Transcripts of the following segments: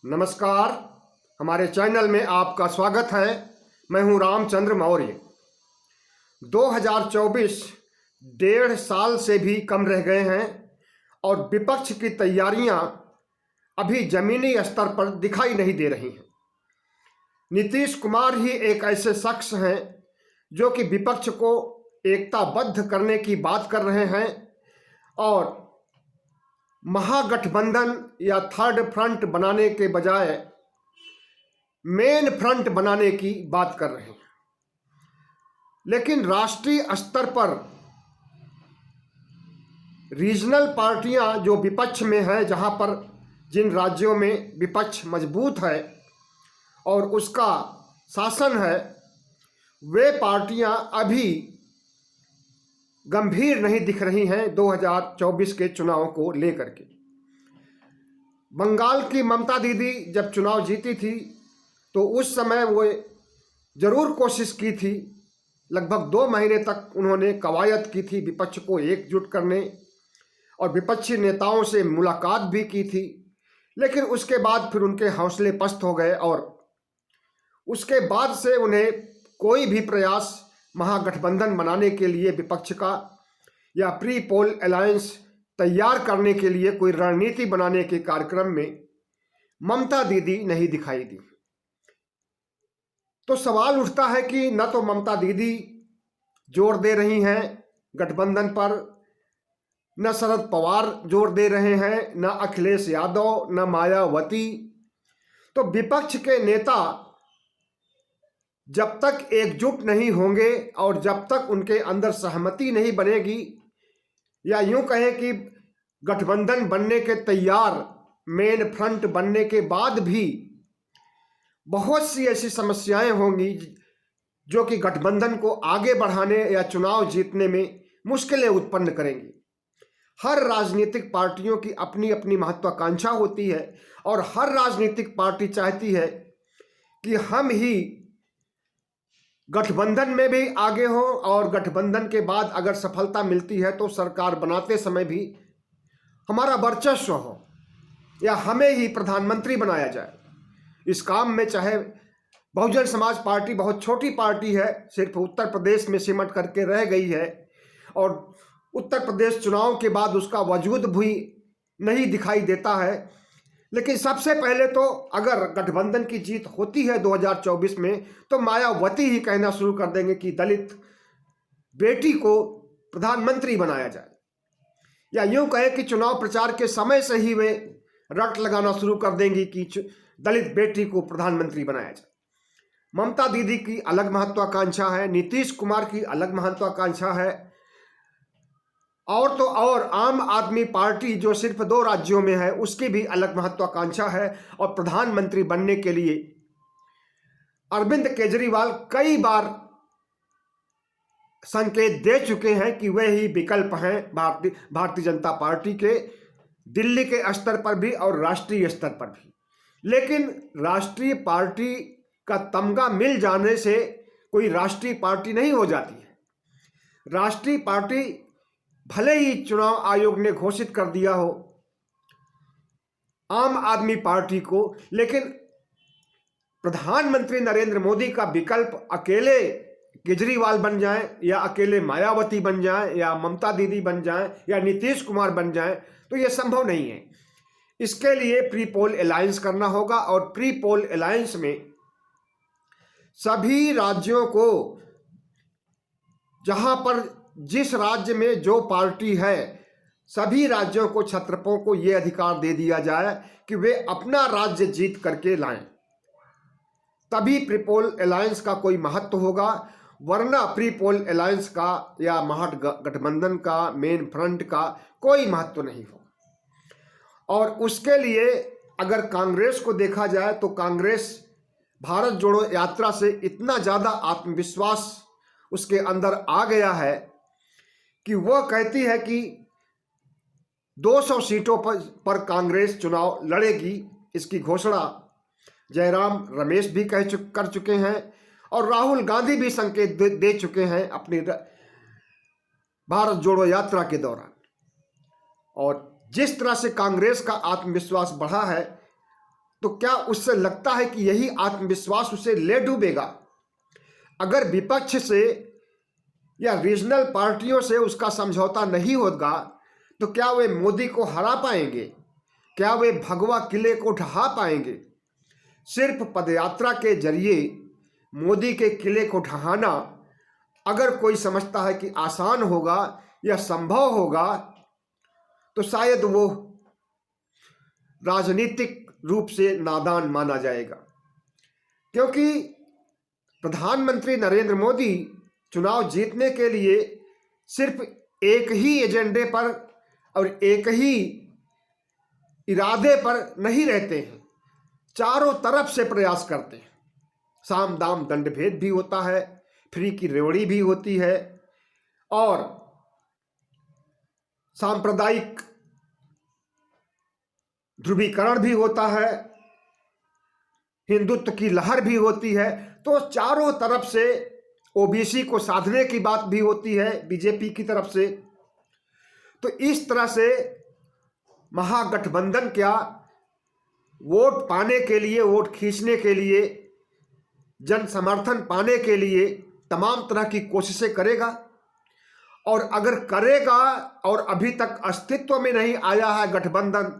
नमस्कार। हमारे चैनल में आपका स्वागत है। मैं हूं रामचंद्र मौर्य। 2024 डेढ़ साल से भी कम रह गए हैं और विपक्ष की तैयारियां अभी जमीनी स्तर पर दिखाई नहीं दे रही हैं। नीतीश कुमार ही एक ऐसे शख्स हैं जो कि विपक्ष को एकताबद्ध करने की बात कर रहे हैं और महागठबंधन या थर्ड फ्रंट बनाने के बजाय मेन फ्रंट बनाने की बात कर रहे हैं। लेकिन राष्ट्रीय स्तर पर रीजनल पार्टियां जो विपक्ष में हैं, जहां पर जिन राज्यों में विपक्ष मजबूत है और उसका शासन है, वे पार्टियां अभी गंभीर नहीं दिख रही हैं 2024 के चुनाव को लेकर के। बंगाल की ममता दीदी जब चुनाव जीती थी तो उस समय वो जरूर कोशिश की थी, लगभग 2 महीने तक उन्होंने कवायद की थी विपक्ष को एकजुट करने और विपक्षी नेताओं से मुलाकात भी की थी। लेकिन उसके बाद फिर उनके हौसले पस्त हो गए और उसके बाद से उन्हें कोई भी प्रयास महागठबंधन बनाने के लिए विपक्ष का या प्री पोल अलायंस तैयार करने के लिए कोई रणनीति बनाने के कार्यक्रम में ममता दीदी नहीं दिखाई दी। तो सवाल उठता है कि न तो ममता दीदी जोर दे रही हैं गठबंधन पर, न शरद पवार जोर दे रहे हैं, न अखिलेश यादव, न मायावती। तो विपक्ष के नेता जब तक एकजुट नहीं होंगे और जब तक उनके अंदर सहमति नहीं बनेगी, या यूं कहें कि गठबंधन बनने के तैयार मेन फ्रंट बनने के बाद भी बहुत सी ऐसी समस्याएं होंगी जो कि गठबंधन को आगे बढ़ाने या चुनाव जीतने में मुश्किलें उत्पन्न करेंगी। हर राजनीतिक पार्टियों की अपनी अपनी महत्वाकांक्षा होती है और हर राजनीतिक पार्टी चाहती है कि हम ही गठबंधन में भी आगे हो और गठबंधन के बाद अगर सफलता मिलती है तो सरकार बनाते समय भी हमारा वर्चस्व हो या हमें ही प्रधानमंत्री बनाया जाए। इस काम में चाहे बहुजन समाज पार्टी बहुत छोटी पार्टी है, सिर्फ उत्तर प्रदेश में सिमट करके रह गई है और उत्तर प्रदेश चुनाव के बाद उसका वजूद भी नहीं दिखाई देता है। लेकिन सबसे पहले तो अगर गठबंधन की जीत होती है 2024 में तो मायावती ही कहना शुरू कर देंगे कि दलित बेटी को प्रधानमंत्री बनाया जाए, या यूं कहे कि चुनाव प्रचार के समय से ही वे रट लगाना शुरू कर देंगी कि दलित बेटी को प्रधानमंत्री बनाया जाए। ममता दीदी की अलग महत्वाकांक्षा है, नीतीश कुमार की अलग महत्वाकांक्षा है, और तो और आम आदमी पार्टी जो सिर्फ 2 राज्यों में है उसकी भी अलग महत्वाकांक्षा है। और प्रधानमंत्री बनने के लिए अरविंद केजरीवाल कई बार संकेत दे चुके हैं कि वे ही विकल्प हैं भारतीय जनता पार्टी के, दिल्ली के स्तर पर भी और राष्ट्रीय स्तर पर भी। लेकिन राष्ट्रीय पार्टी का तमगा मिल जाने से कोई राष्ट्रीय पार्टी नहीं हो जाती है। राष्ट्रीय पार्टी भले ही चुनाव आयोग ने घोषित कर दिया हो आम आदमी पार्टी को, लेकिन प्रधानमंत्री नरेंद्र मोदी का विकल्प अकेले केजरीवाल बन जाएं या अकेले मायावती बन जाएं या ममता दीदी बन जाएं या नीतीश कुमार बन जाएं तो यह संभव नहीं है। इसके लिए प्री पोल अलायंस करना होगा और प्री पोल अलायंस में सभी राज्यों को, जहां पर जिस राज्य में जो पार्टी है, सभी राज्यों को, क्षत्रपों को यह अधिकार दे दिया जाए कि वे अपना राज्य जीत करके लाएं, तभी प्री पोल अलायंस का कोई महत्व होगा। वरना प्री पोल अलायंस का या महागठबंधन का, मेन फ्रंट का कोई महत्व नहीं होगा। और उसके लिए अगर कांग्रेस को देखा जाए तो कांग्रेस भारत जोड़ो यात्रा से इतना ज़्यादा आत्मविश्वास उसके अंदर आ गया है कि वह कहती है कि 200 सीटों पर कांग्रेस चुनाव लड़ेगी। इसकी घोषणा जयराम रमेश भी कर चुके हैं और राहुल गांधी भी संकेत दे चुके हैं अपनी भारत जोड़ो यात्रा के दौरान। और जिस तरह से कांग्रेस का आत्मविश्वास बढ़ा है तो क्या उससे लगता है कि यही आत्मविश्वास उसे ले डूबेगा? अगर विपक्ष से या रीजनल पार्टियों से उसका समझौता नहीं होगा तो क्या वे मोदी को हरा पाएंगे? क्या वे भगवा किले को ढहा पाएंगे? सिर्फ पदयात्रा के जरिए मोदी के किले को ढहाना अगर कोई समझता है कि आसान होगा या संभव होगा तो शायद वो राजनीतिक रूप से नादान माना जाएगा, क्योंकि प्रधानमंत्री नरेंद्र मोदी चुनाव जीतने के लिए सिर्फ एक ही एजेंडे पर और एक ही इरादे पर नहीं रहते हैं, चारों तरफ से प्रयास करते हैं। साम दाम दंड भेद भी होता है, फ्री की रेवड़ी भी होती है और सांप्रदायिक ध्रुवीकरण भी होता है, हिंदुत्व की लहर भी होती है। तो चारों तरफ से ओबीसी को साधने की बात भी होती है बीजेपी की तरफ से। तो इस तरह से महागठबंधन क्या वोट पाने के लिए, वोट खींचने के लिए, जन समर्थन पाने के लिए तमाम तरह की कोशिशें करेगा। और अगर करेगा और अभी तक अस्तित्व में नहीं आया है गठबंधन,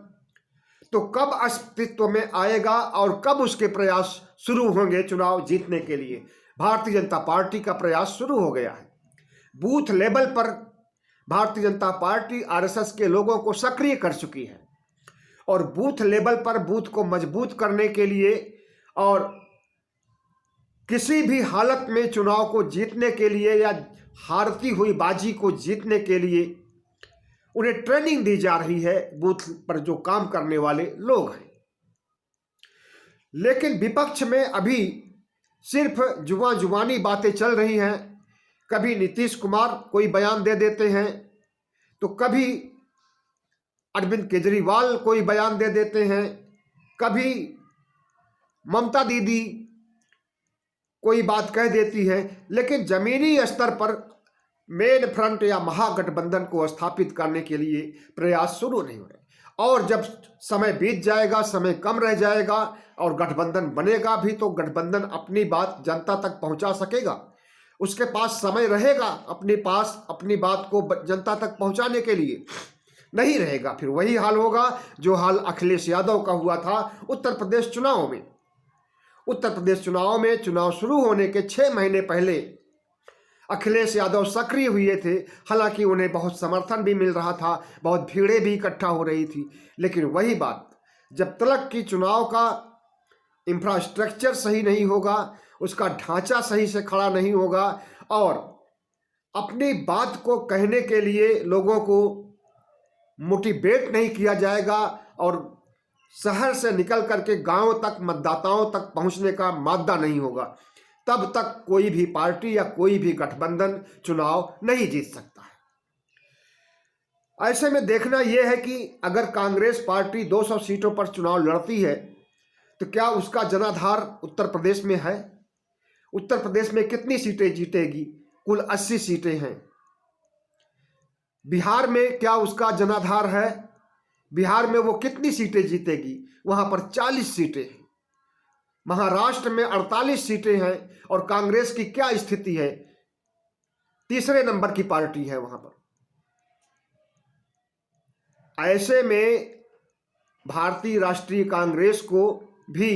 तो कब अस्तित्व में आएगा और कब उसके प्रयास शुरू होंगे चुनाव जीतने के लिए? भारतीय जनता पार्टी का प्रयास शुरू हो गया है। बूथ लेवल पर भारतीय जनता पार्टी आरएसएस के लोगों को सक्रिय कर चुकी है और बूथ लेवल पर बूथ को मजबूत करने के लिए और किसी भी हालत में चुनाव को जीतने के लिए या हारती हुई बाजी को जीतने के लिए उन्हें ट्रेनिंग दी जा रही है बूथ पर जो काम करने वाले लोग हैं। लेकिन विपक्ष में अभी सिर्फ जुबानी बातें चल रही हैं। कभी नीतीश कुमार कोई बयान दे देते हैं, तो कभी अरविंद केजरीवाल कोई बयान दे देते हैं, कभी ममता दीदी कोई बात कह देती है, लेकिन जमीनी स्तर पर मेन फ्रंट या महागठबंधन को स्थापित करने के लिए प्रयास शुरू नहीं हो रहे। और जब समय बीत जाएगा, समय कम रह जाएगा और गठबंधन बनेगा भी, तो गठबंधन अपनी बात जनता तक पहुंचा सकेगा? उसके पास समय रहेगा अपनी बात को जनता तक पहुंचाने के लिए? नहीं रहेगा। फिर वही हाल होगा जो हाल अखिलेश यादव का हुआ था उत्तर प्रदेश चुनाव में। उत्तर प्रदेश चुनाव में चुनाव शुरू होने के 6 महीने पहले अखिलेश यादव सक्रिय हुए थे। हालांकि उन्हें बहुत समर्थन भी मिल रहा था, बहुत भीड़ें भी इकट्ठा हो रही थी, लेकिन वही बात, जब तक कि चुनाव का इंफ्रास्ट्रक्चर सही नहीं होगा, उसका ढांचा सही से खड़ा नहीं होगा और अपनी बात को कहने के लिए लोगों को मोटिवेट नहीं किया जाएगा और शहर से निकल करके गांव तक, मतदाताओं तक पहुंचने का मादा नहीं होगा, तब तक कोई भी पार्टी या कोई भी गठबंधन चुनाव नहीं जीत सकता है। ऐसे में देखना यह है कि अगर कांग्रेस पार्टी 200 सीटों पर चुनाव लड़ती है तो क्या उसका जनाधार उत्तर प्रदेश में है? उत्तर प्रदेश में कितनी सीटें जीतेगी? कुल 80 सीटें हैं। बिहार में क्या उसका जनाधार है? बिहार में वो कितनी सीटें जीतेगी? वहां पर 40 सीटें हैं। महाराष्ट्र में 48 सीटें हैं और कांग्रेस की क्या स्थिति है? तीसरे नंबर की पार्टी है वहां पर। ऐसे में भारतीय राष्ट्रीय कांग्रेस को भी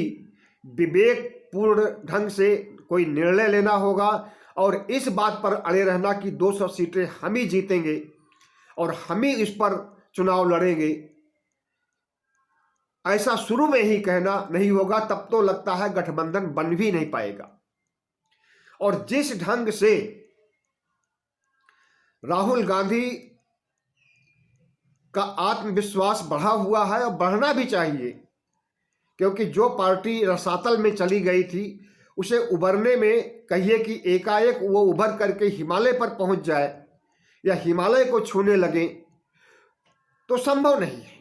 विवेकपूर्ण ढंग से कोई निर्णय लेना होगा और इस बात पर अड़े रहना कि 200 सीटें हम ही जीतेंगे और हम ही इस पर चुनाव लड़ेंगे, ऐसा शुरू में ही कहना नहीं होगा। तब तो लगता है गठबंधन बन भी नहीं पाएगा। और जिस ढंग से राहुल गांधी का आत्मविश्वास बढ़ा हुआ है और बढ़ना भी चाहिए, क्योंकि जो पार्टी रसातल में चली गई थी उसे उभरने में कहिए कि एकाएक वो उभर करके हिमालय पर पहुंच जाए या हिमालय को छूने लगे तो संभव नहीं है।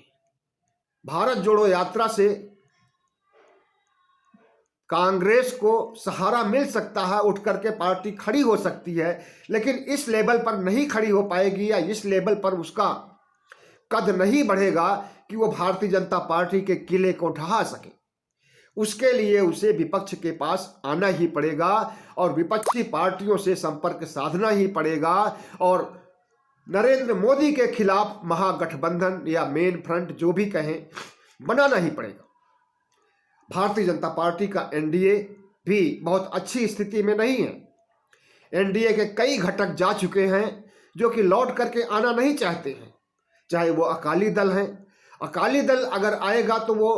भारत जोड़ो यात्रा से कांग्रेस को सहारा मिल सकता है, उठ करके पार्टी खड़ी हो सकती है, लेकिन इस लेवल पर नहीं खड़ी हो पाएगी या इस लेवल पर उसका कद नहीं बढ़ेगा कि वो भारतीय जनता पार्टी के किले को ढहा सके। उसके लिए उसे विपक्ष के पास आना ही पड़ेगा और विपक्षी पार्टियों से संपर्क साधना ही पड़ेगा और नरेंद्र मोदी के खिलाफ महागठबंधन या मेन फ्रंट जो भी कहें बनाना ही पड़ेगा। भारतीय जनता पार्टी का एनडीए भी बहुत अच्छी स्थिति में नहीं है। एनडीए के कई घटक जा चुके हैं जो कि लौट करके आना नहीं चाहते हैं, चाहे वो अकाली दल है। अकाली दल अगर आएगा तो वो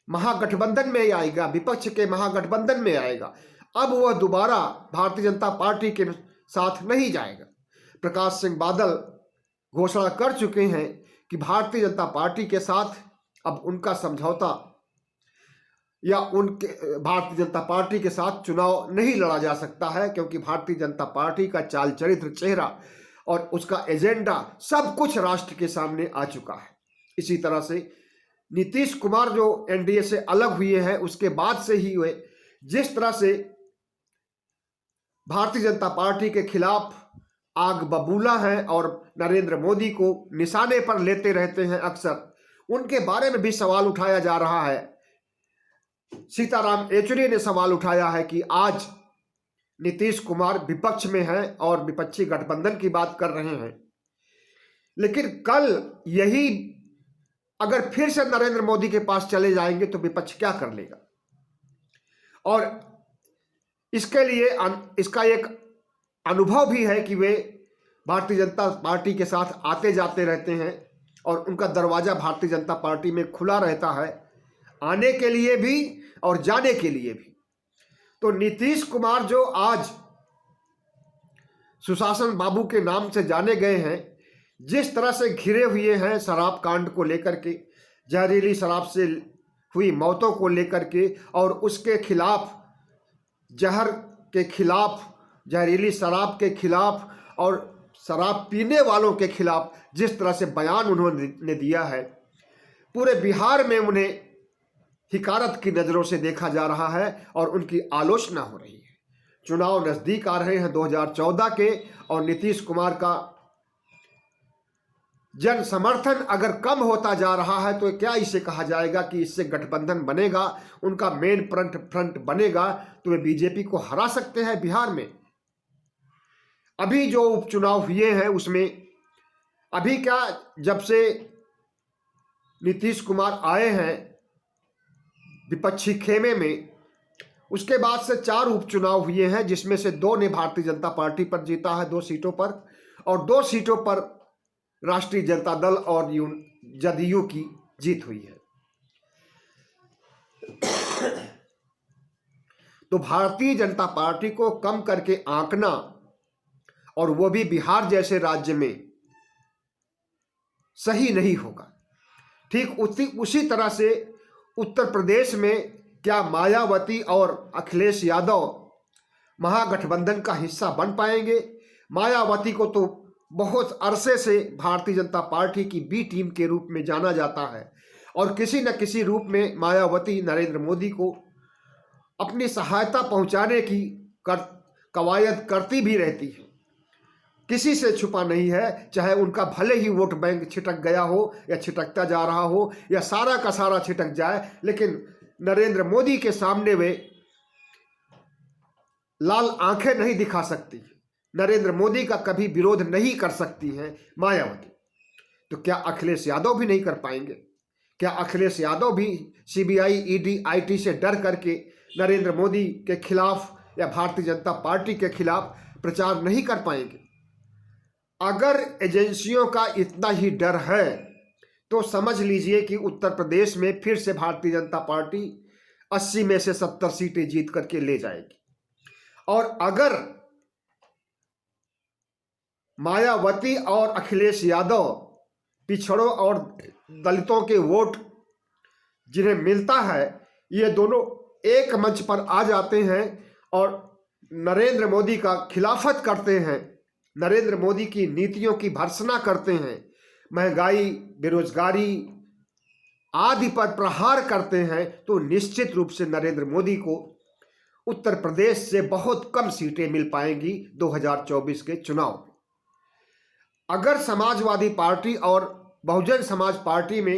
महागठबंधन में ही आएगा, विपक्ष के महागठबंधन में आएगा। अब वह दोबारा भारतीय जनता पार्टी के साथ नहीं जाएगा। प्रकाश सिंह बादल घोषणा कर चुके हैं कि भारतीय जनता पार्टी के साथ अब उनका समझौता या उनके भारतीय जनता पार्टी के साथ चुनाव नहीं लड़ा जा सकता है, क्योंकि भारतीय जनता पार्टी का चाल चरित्र, चेहरा और उसका एजेंडा सब कुछ राष्ट्र के सामने आ चुका है। इसी तरह से नीतीश कुमार जो एनडीए से अलग हुए हैं उसके बाद से ही वे जिस तरह से भारतीय जनता पार्टी के खिलाफ आग बबूला है और नरेंद्र मोदी को निशाने पर लेते रहते हैं अक्सर, उनके बारे में भी सवाल उठाया जा रहा है। सीताराम येचुरी ने सवाल उठाया है कि आज नीतीश कुमार विपक्ष में हैं और विपक्षी गठबंधन की बात कर रहे हैं, लेकिन कल यही अगर फिर से नरेंद्र मोदी के पास चले जाएंगे तो विपक्ष क्या कर लेगा। और इसके लिए इसका एक अनुभव भी है कि वे भारतीय जनता पार्टी के साथ आते जाते रहते हैं और उनका दरवाजा भारतीय जनता पार्टी में खुला रहता है, आने के लिए भी और जाने के लिए भी। तो नीतीश कुमार जो आज सुशासन बाबू के नाम से जाने गए हैं, जिस तरह से घिरे हुए हैं शराब कांड को लेकर के, जहरीली शराब से हुई मौतों को लेकर के और उसके खिलाफ, जहर के खिलाफ, जहरीली शराब के खिलाफ और शराब पीने वालों के खिलाफ जिस तरह से बयान उन्होंने दिया है, पूरे बिहार में उन्हें हिकारत की नज़रों से देखा जा रहा है और उनकी आलोचना हो रही है। चुनाव नज़दीक आ रहे हैं 2014 के और नीतीश कुमार का जन समर्थन अगर कम होता जा रहा है तो क्या इसे कहा जाएगा कि इससे गठबंधन बनेगा, उनका मेन फ्रंट बनेगा तो वे बीजेपी को हरा सकते हैं बिहार में। अभी जो उपचुनाव हुए हैं उसमें अभी क्या, जब से नीतीश कुमार आए हैं विपक्षी खेमे में, उसके बाद से 4 उपचुनाव हुए हैं, जिसमें से 2 ने भारतीय जनता पार्टी पर जीता है 2 सीटों पर, और 2 सीटों पर राष्ट्रीय जनता दल और जदयू की जीत हुई है। तो भारतीय जनता पार्टी को कम करके आंकना, और वो भी बिहार जैसे राज्य में, सही नहीं होगा। ठीक उसी तरह से उत्तर प्रदेश में क्या मायावती और अखिलेश यादव महागठबंधन का हिस्सा बन पाएंगे? मायावती को तो बहुत अरसे से भारतीय जनता पार्टी की बी टीम के रूप में जाना जाता है और किसी न किसी रूप में मायावती नरेंद्र मोदी को अपनी सहायता पहुंचाने की कवायद करती भी रहती है। किसी से छुपा नहीं है, चाहे उनका भले ही वोट बैंक छिटक गया हो या छिटकता जा रहा हो या सारा का सारा छिटक जाए, लेकिन नरेंद्र मोदी के सामने वे लाल आंखें नहीं दिखा सकती, नरेंद्र मोदी का कभी विरोध नहीं कर सकती हैं मायावती। तो क्या अखिलेश यादव भी नहीं कर पाएंगे? क्या अखिलेश यादव भी सीबीआई, ईडी, आईटी से डर करके नरेंद्र मोदी के खिलाफ या भारतीय जनता पार्टी के खिलाफ प्रचार नहीं कर पाएंगे? अगर एजेंसियों का इतना ही डर है तो समझ लीजिए कि उत्तर प्रदेश में फिर से भारतीय जनता पार्टी 80 में से 70 सीटें जीत करके ले जाएगी। और अगर मायावती और अखिलेश यादव पिछड़ों और दलितों के वोट जिन्हें मिलता है, ये दोनों एक मंच पर आ जाते हैं और नरेंद्र मोदी का खिलाफत करते हैं, नरेंद्र मोदी की नीतियों की भर्त्सना करते हैं, महंगाई, बेरोजगारी आदि पर प्रहार करते हैं, तो निश्चित रूप से नरेंद्र मोदी को उत्तर प्रदेश से बहुत कम सीटें मिल पाएंगी 2024 के चुनाव में। अगर समाजवादी पार्टी और बहुजन समाज पार्टी में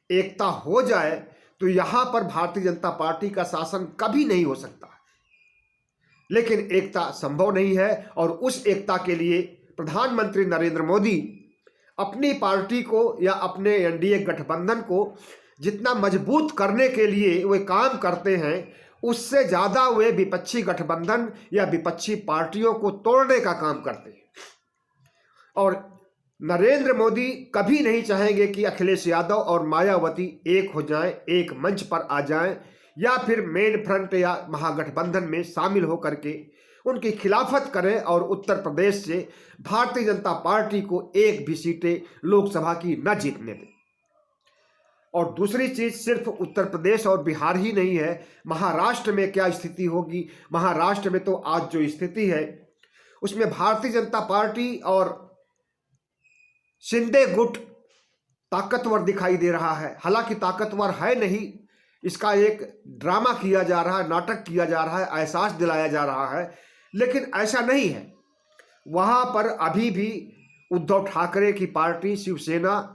एकता हो जाए तो यहां पर भारतीय जनता पार्टी का शासन कभी नहीं हो सकता। लेकिन एकता संभव नहीं है, और उस एकता के लिए प्रधानमंत्री नरेंद्र मोदी अपनी पार्टी को या अपने एनडीए गठबंधन को जितना मजबूत करने के लिए वे काम करते हैं, उससे ज़्यादा वे विपक्षी गठबंधन या विपक्षी पार्टियों को तोड़ने का काम करते हैं। और नरेंद्र मोदी कभी नहीं चाहेंगे कि अखिलेश यादव और मायावती एक हो जाएं, एक मंच पर आ जाएं, या फिर मेन फ्रंट या महागठबंधन में शामिल होकर के उनकी खिलाफत करें और उत्तर प्रदेश से भारतीय जनता पार्टी को एक भी सीटें लोकसभा की न जीतने दें। और दूसरी चीज, सिर्फ उत्तर प्रदेश और बिहार ही नहीं है, महाराष्ट्र में क्या स्थिति होगी। महाराष्ट्र में तो आज जो स्थिति है उसमें भारतीय जनता पार्टी और शिंदे गुट ताकतवर दिखाई दे रहा है। हालांकि ताकतवर है नहीं, इसका एक ड्रामा किया जा रहा है, नाटक किया जा रहा है, एहसास दिलाया जा रहा है, लेकिन ऐसा नहीं है। वहां पर अभी भी उद्धव ठाकरे की पार्टी शिवसेना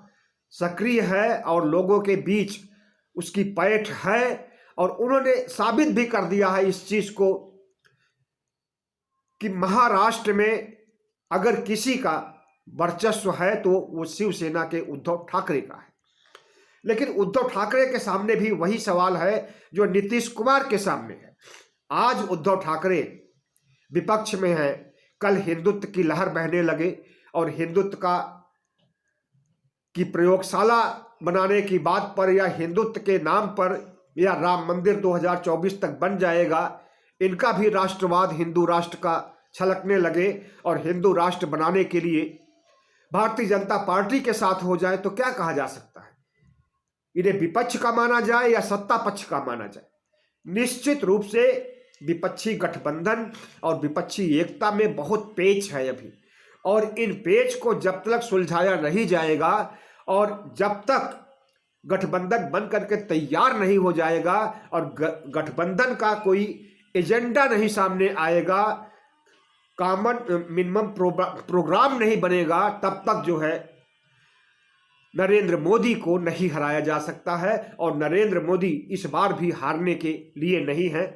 सक्रिय है और लोगों के बीच उसकी पैठ है, और उन्होंने साबित भी कर दिया है इस चीज को कि महाराष्ट्र में अगर किसी का वर्चस्व है तो वो शिवसेना के उद्धव ठाकरे का है। लेकिन उद्धव ठाकरे के सामने भी वही सवाल है जो नीतीश कुमार के सामने है। आज उद्धव ठाकरे विपक्ष में है, कल हिंदुत्व की लहर बहने लगे और हिंदुत्व की प्रयोगशाला बनाने की बात पर या हिंदुत्व के नाम पर या राम मंदिर 2024 तक बन जाएगा, इनका भी राष्ट्रवाद हिंदू राष्ट्र का छलकने लगे और हिंदू राष्ट्र बनाने के लिए भारतीय जनता पार्टी के साथ हो जाए, तो क्या कहा जा सकता है? इन्हें विपक्ष का माना जाए या सत्ता पक्ष का माना जाए? निश्चित रूप से विपक्षी गठबंधन और विपक्षी एकता में बहुत पेच है अभी, और इन पेच को जब तक सुलझाया नहीं जाएगा और जब तक गठबंधन बन करके तैयार नहीं हो जाएगा और गठबंधन का कोई एजेंडा नहीं सामने आएगा, कॉमन मिनिमम प्रोग्राम नहीं बनेगा, तब तक जो है नरेंद्र मोदी को नहीं हराया जा सकता है। और नरेंद्र मोदी इस बार भी हारने के लिए नहीं है।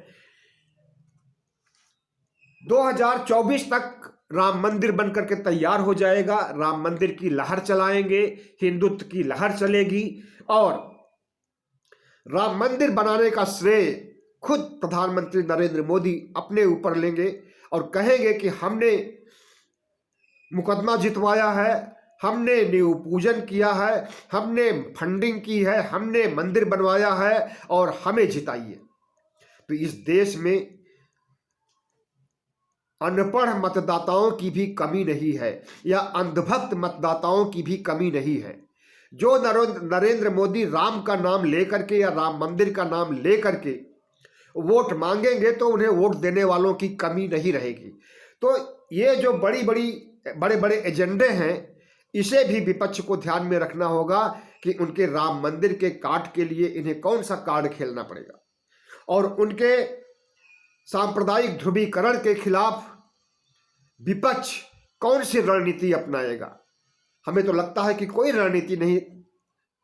2024 तक राम मंदिर बनकर के तैयार हो जाएगा, राम मंदिर की लहर चलाएंगे, हिंदुत्व की लहर चलेगी, और राम मंदिर बनाने का श्रेय खुद प्रधानमंत्री नरेंद्र मोदी अपने ऊपर लेंगे और कहेंगे कि हमने मुकदमा जितवाया है, हमने नींव पूजन किया है, हमने फंडिंग की है, हमने मंदिर बनवाया है और हमें जिताइए। तो इस देश में अनपढ़ मतदाताओं की भी कमी नहीं है या अंधभक्त मतदाताओं की भी कमी नहीं है। जो नरेंद्र मोदी राम का नाम लेकर के या राम मंदिर का नाम लेकर के वोट मांगेंगे तो उन्हें वोट देने वालों की कमी नहीं रहेगी। तो ये जो बड़े बड़े एजेंडे हैं, इसे भी विपक्ष को ध्यान में रखना होगा कि उनके राम मंदिर के कार्ड के लिए इन्हें कौन सा कार्ड खेलना पड़ेगा, और उनके सांप्रदायिक ध्रुवीकरण के खिलाफ विपक्ष कौन सी रणनीति अपनाएगा। हमें तो लगता है कि कोई रणनीति नहीं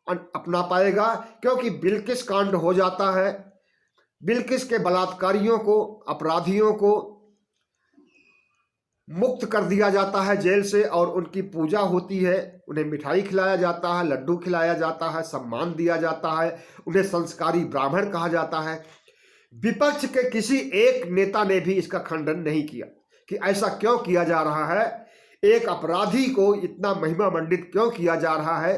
अपना पाएगा, क्योंकि बिल्किस कांड हो जाता है, बिल्किस के बलात्कारियों को, अपराधियों को मुक्त कर दिया जाता है जेल से और उनकी पूजा होती है, उन्हें मिठाई खिलाया जाता है, लड्डू खिलाया जाता है, सम्मान दिया जाता है, उन्हें संस्कारी ब्राह्मण कहा जाता है। विपक्ष के किसी एक नेता ने भी इसका खंडन नहीं किया कि ऐसा क्यों किया जा रहा है, एक अपराधी को इतना महिमा मंडित क्यों किया जा रहा है।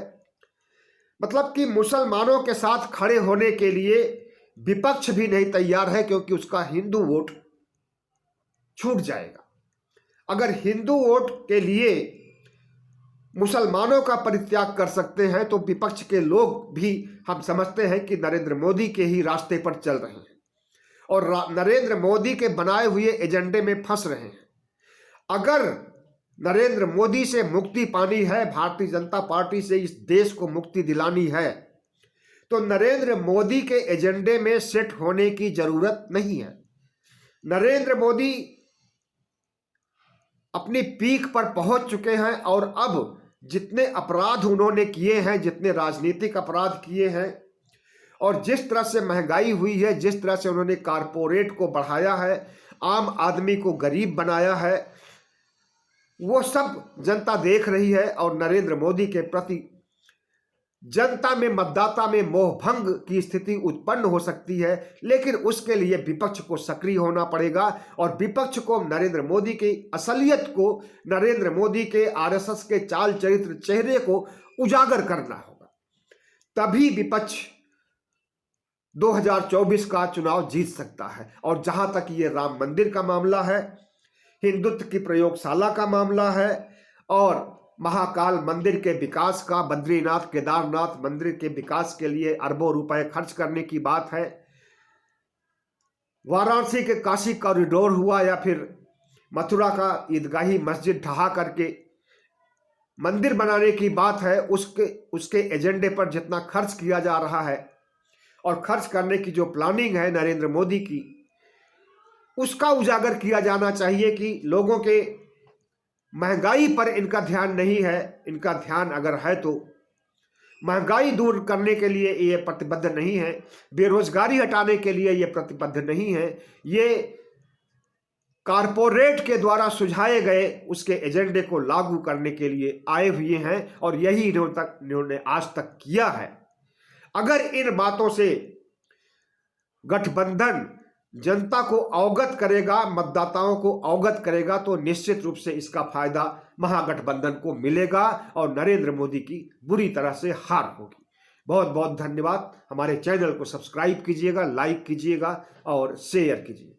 मतलब कि मुसलमानों के साथ खड़े होने के लिए विपक्ष भी नहीं तैयार है, क्योंकि उसका हिंदू वोट छूट जाएगा। अगर हिंदू वोट के लिए मुसलमानों का परित्याग कर सकते हैं तो विपक्ष के लोग भी, हम समझते हैं कि नरेंद्र मोदी के ही रास्ते पर चल रहे हैं और नरेंद्र मोदी के बनाए हुए एजेंडे में फंस रहे हैं। अगर नरेंद्र मोदी से मुक्ति पानी है, भारतीय जनता पार्टी से इस देश को मुक्ति दिलानी है, तो नरेंद्र मोदी के एजेंडे में सेट होने की जरूरत नहीं है। नरेंद्र मोदी अपनी पीक पर पहुंच चुके हैं और अब जितने अपराध उन्होंने किए हैं, जितने राजनीतिक अपराध किए हैं और जिस तरह से महंगाई हुई है, जिस तरह से उन्होंने कारपोरेट को बढ़ाया है, आम आदमी को गरीब बनाया है, वो सब जनता देख रही है। और नरेंद्र मोदी के प्रति जनता में, मतदाता में मोहभंग की स्थिति उत्पन्न हो सकती है, लेकिन उसके लिए विपक्ष को सक्रिय होना पड़ेगा और विपक्ष को नरेंद्र मोदी की असलियत को, नरेंद्र मोदी के आरएसएस के चाल चरित्र, चेहरे को उजागर करना होगा। तभी विपक्ष 2024 का चुनाव जीत सकता है। और जहां तक ये राम मंदिर का मामला है, हिंदुत्व की प्रयोगशाला का मामला है और महाकाल मंदिर के विकास का, बद्रीनाथ केदारनाथ मंदिर के विकास के लिए अरबों रुपए खर्च करने की बात है, वाराणसी के काशी कॉरिडोर हुआ या फिर मथुरा का ईदगाही मस्जिद ढहा करके मंदिर बनाने की बात है, उसके एजेंडे पर जितना खर्च किया जा रहा है और खर्च करने की जो प्लानिंग है नरेंद्र मोदी की, उसका उजागर किया जाना चाहिए कि लोगों के महंगाई पर इनका ध्यान नहीं है। इनका ध्यान अगर है तो महंगाई दूर करने के लिए ये प्रतिबद्ध नहीं है, बेरोजगारी हटाने के लिए ये प्रतिबद्ध नहीं है, ये कारपोरेट के द्वारा सुझाए गए उसके एजेंडे को लागू करने के लिए आए हुए हैं और यही इन्होंने आज तक किया है। अगर इन बातों से गठबंधन जनता को अवगत करेगा, मतदाताओं को अवगत करेगा, तो निश्चित रूप से इसका फायदा महागठबंधन को मिलेगा और नरेंद्र मोदी की बुरी तरह से हार होगी। बहुत बहुत धन्यवाद। हमारे चैनल को सब्सक्राइब कीजिएगा, लाइक कीजिएगा और शेयर कीजिए।